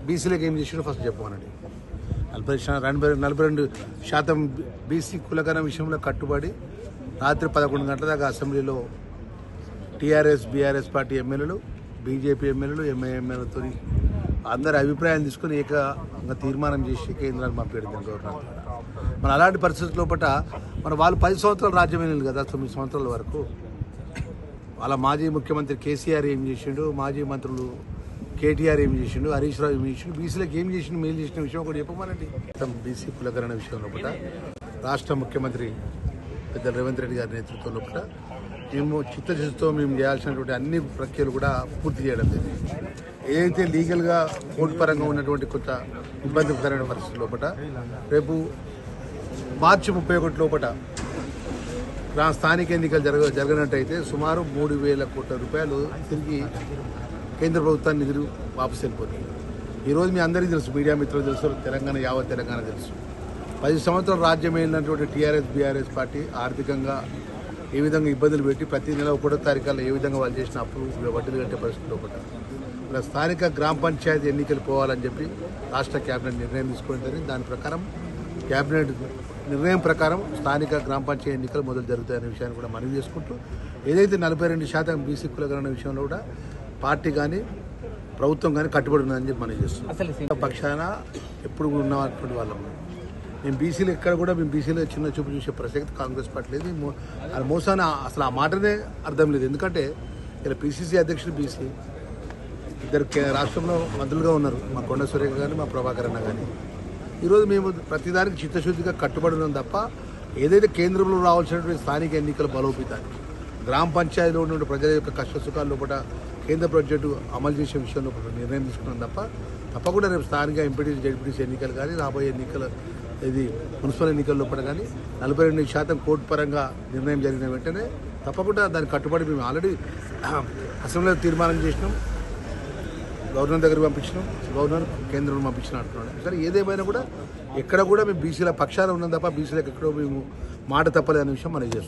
బీసీలకు ఏం చేసినా ఫస్ట్ చెప్పమనండి. 42% బీసీ కులగణ విషయంలో కట్టుబడి రాత్రి 11 గంటల దాకా అసెంబ్లీలో టీఆర్ఎస్ బీఆర్ఎస్ పార్టీ ఎమ్మెల్యేలు, బీజేపీ ఎమ్మెల్యేలు, ఎంఐ ఎమ్మెల్యేలతో అందరి అభిప్రాయం తీసుకుని ఏకంగా తీర్మానం చేసి కేంద్రాన్ని పంపించడం గవర్నర్. మన అలాంటి పరిస్థితుల లోపల వాళ్ళు 10 సంవత్సరాలు రాజ్యం వెళ్ళింది కదా, 9 సంవత్సరాల వరకు. వాళ్ళ మాజీ ముఖ్యమంత్రి కేసీఆర్ ఏం చేసిండు, మాజీ మంత్రులు కేటీఆర్ ఏం చేసిండు, హరీష్ రావు ఏం చేసిండు, బీసీలకు ఏం చేసిండు, మేలు చేసిన విషయం ఒకటి చెప్పమనండి. బీసీ కులకరణ విషయం లోపల రాష్ట్ర ముఖ్యమంత్రి పెద్ద రేవంత్ రెడ్డి గారి నేతృత్వం లోపల మేము చిత్తశుద్ధితో మేము చేయాల్సినటువంటి అన్ని ప్రక్రియలు కూడా పూర్తి చేయడం జరిగింది. ఏదైతే లీగల్గా కోర్టు పరంగా ఉన్నటువంటి కొంత ఇబ్బందికరమైన పరిస్థితుల లోపల రేపు మార్చి 31 లోపల స్థానిక ఎన్నికలు జరగనట్టయితే సుమారు 3,000 కోట్ల రూపాయలు తిరిగి కేంద్ర ప్రభుత్వాన్ని నిధులు వాపసు వెళ్ళిపోతుంది. ఈరోజు మీ అందరికీ తెలుసు, మీడియా మిత్రులు తెలుసు, తెలంగాణ యావత్ తెలంగాణ తెలుసు. 10 సంవత్సరాలు రాజ్యం వెళ్ళినటువంటి టీఆర్ఎస్ బీఆర్ఎస్ పార్టీ ఆర్థికంగా ఏ విధంగా ఇబ్బందులు పెట్టి ప్రతి నెల 1వ తారీఖుల్లో ఏ విధంగా వాళ్ళు చేసిన అప్పులు వడ్డీలు కట్టే పరిస్థితుల్లో ఒకటి ఇలా స్థానిక గ్రామ పంచాయతీ ఎన్నికలు పోవాలని చెప్పి రాష్ట్ర కేబినెట్ నిర్ణయం తీసుకుంటుంది. దాని ప్రకారం కేబినెట్ నిర్ణయం ప్రకారం స్థానిక గ్రామ పంచాయతీ ఎన్నికలు మొదలు జరుగుతాయనే విషయాన్ని కూడా మనవి చేసుకుంటూ ఏదైతే 42% బీసీ కులగణన విషయంలో కూడా పార్టీ కానీ ప్రభుత్వం కానీ కట్టుబడి ఉందని చెప్పి మనం చేస్తున్నాం. అసలు పక్షాన ఎప్పుడు ఉన్నటువంటి వాళ్ళం మేము బీసీలు ఎక్కడ కూడా మేము బీసీలో చిన్న చూపు చూసే ప్రసక్తి కాంగ్రెస్ పార్టీ లేదు. మోసాన అసలు ఆ మాటనే అర్థం లేదు. ఎందుకంటే ఇలా పిసిసి అధ్యక్షుడు బీసీ, ఇద్దరు రాష్ట్రంలో మంత్రులుగా ఉన్నారు, మా కొండ సురేఖ కానీ మా ప్రభాకర్ అన్న కానీ. ఈరోజు మేము ప్రతిదానికి చిత్తశుద్ధిగా కట్టుబడి ఉన్నాం తప్ప ఏదైతే కేంద్రంలో రావాల్సినటువంటి స్థానిక ఎన్నికల బలోపేతాన్ని గ్రామ పంచాయతీలో ఉన్నటువంటి ప్రజల యొక్క కష్ట సుఖాల లోపల కేంద్ర బడ్జెట్ అమలు చేసే విషయంలో నిర్ణయం తీసుకున్నాం తప్ప తప్పకుండా రేపు స్థానిక ఎంపీటీసీ జడ్పీటీసీ ఎన్నికలు కానీ రాబోయే ఎన్నికలు ఇది మున్సిపల్ ఎన్నికల లోపల కానీ 42% కోర్టు పరంగా నిర్ణయం జరిగిన వెంటనే తప్పకుండా దానికి కట్టుబడి మేము ఆల్రెడీ అసెంబ్లీలో తీర్మానం చేసినాం, గవర్నర్ దగ్గర పంపించినాం, గవర్నర్ కేంద్రం పంపించిన అంటున్నాడు. సరే ఏదేమైనా కూడా ఎక్కడ కూడా మేము బీసీల పక్షాన ఉన్నాం తప్ప బీసీలకు ఎక్కడో మేము మాట తప్పలేదనే విషయం మనం చేస్తున్నాం.